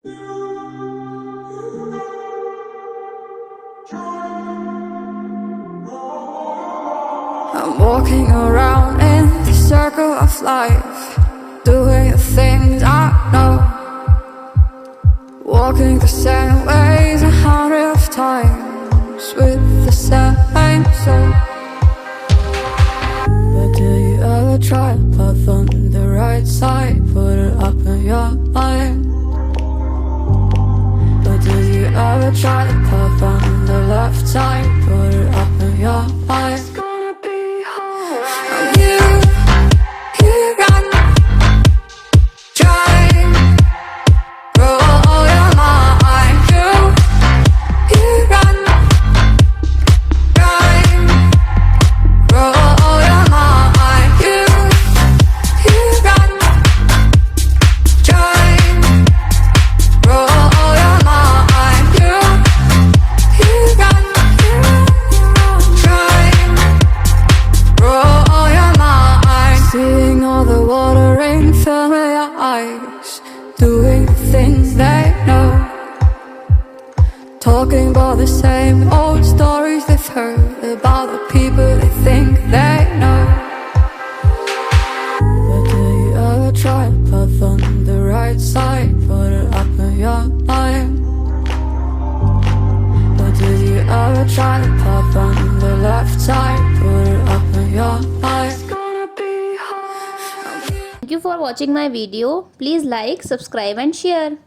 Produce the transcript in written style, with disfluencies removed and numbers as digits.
I'm walking around in the circle of life, doing the things I know, walking the same ways 100 times with the same soul. But do you ever try to path on the right side, put it up in your mind? But do you ever try to path on the left side, put it up in your mind? Doing the things they know, talking about the same old stories they've heard about the people they think they know. But do you ever try to path on the right side, put it up in your mind? But do you ever try to path on the left side, put it up in your mind? Thank you for watching my video. Please like, subscribe and share.